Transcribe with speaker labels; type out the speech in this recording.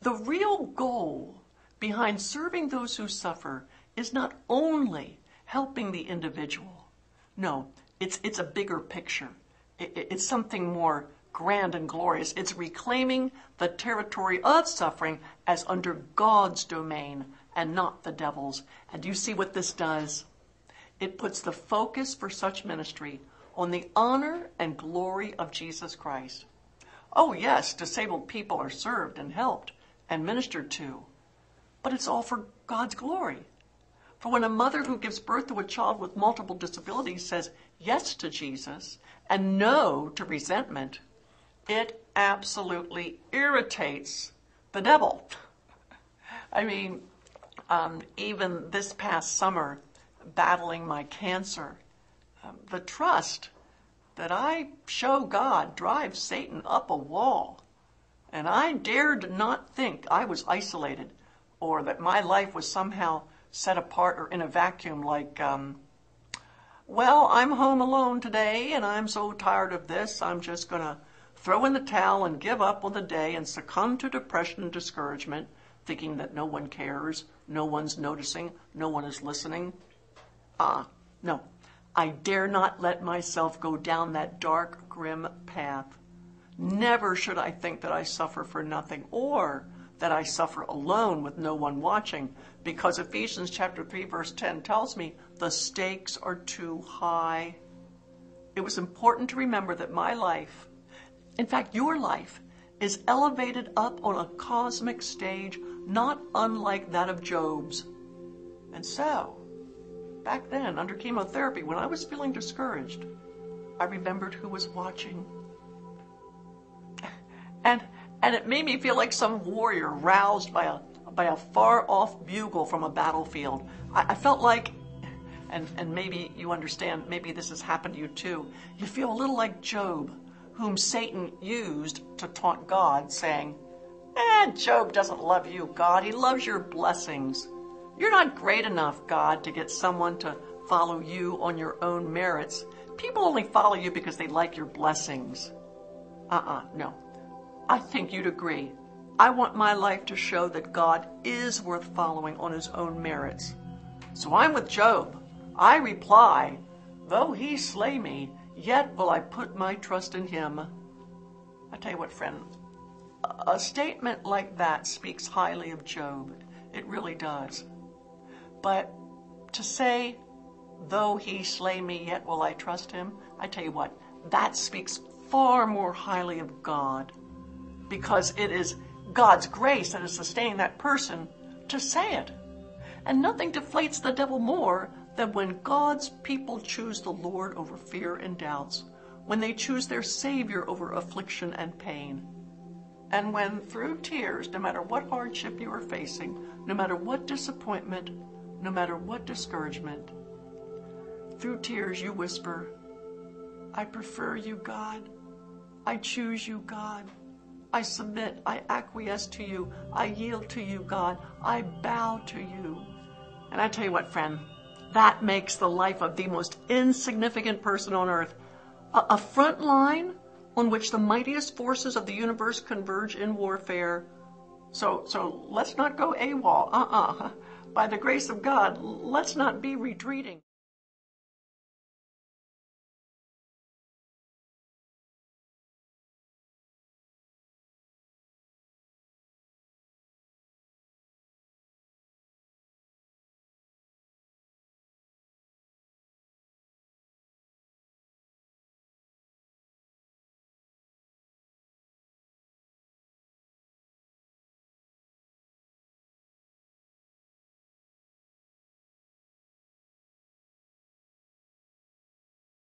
Speaker 1: The real goal behind serving those who suffer is not only helping the individual. No, it's a bigger picture. It's something more grand and glorious. It's reclaiming the territory of suffering as under God's domain and not the devil's. And do you see what this does? It puts the focus for such ministry on the honor and glory of Jesus Christ. Oh yes, disabled people are served and helped and ministered to, but it's all for God's glory. For when a mother who gives birth to a child with multiple disabilities says yes to Jesus and no to resentment, it absolutely irritates the devil. I mean, even this past summer, battling my cancer, the trust that I show God drives Satan up a wall. And I dared not think I was isolated or that my life was somehow set apart or in a vacuum like, well, I'm home alone today and I'm so tired of this, I'm just going to throw in the towel and give up on the day and succumb to depression and discouragement, thinking that no one cares, no one's noticing, no one is listening. No, I dare not let myself go down that dark, grim path. Never should I think that I suffer for nothing or that I suffer alone with no one watching, because Ephesians chapter 3 verse 10 tells me the stakes are too high. It was important to remember that my life, in fact your life, is elevated up on a cosmic stage not unlike that of Job's. And so, back then under chemotherapy, when I was feeling discouraged, I remembered who was watching. And it made me feel like some warrior roused by a far-off bugle from a battlefield. I felt like, and maybe you understand, maybe this has happened to you too, you feel a little like Job, whom Satan used to taunt God, saying, Job doesn't love you, God. He loves your blessings. You're not great enough, God, to get someone to follow you on your own merits. People only follow you because they like your blessings. No. I think you'd agree. I want my life to show that God is worth following on his own merits. So I'm with Job. I reply, though he slay me, yet will I put my trust in him. I tell you what, friend, a statement like that speaks highly of Job. It really does. But to say, though he slay me, yet will I trust him, I tell you what, that speaks far more highly of God, because it is God's grace that is sustaining that person to say it. And nothing deflates the devil more than when God's people choose the Lord over fear and doubts, when they choose their Savior over affliction and pain. And when through tears, no matter what hardship you are facing, no matter what disappointment, no matter what discouragement, through tears you whisper, I prefer you, God. I choose you, God. I submit, I acquiesce to you, I yield to you, God, I bow to you. And I tell you what, friend, that makes the life of the most insignificant person on earth a front line on which the mightiest forces of the universe converge in warfare. So let's not go AWOL. By the grace of God, let's not be retreating.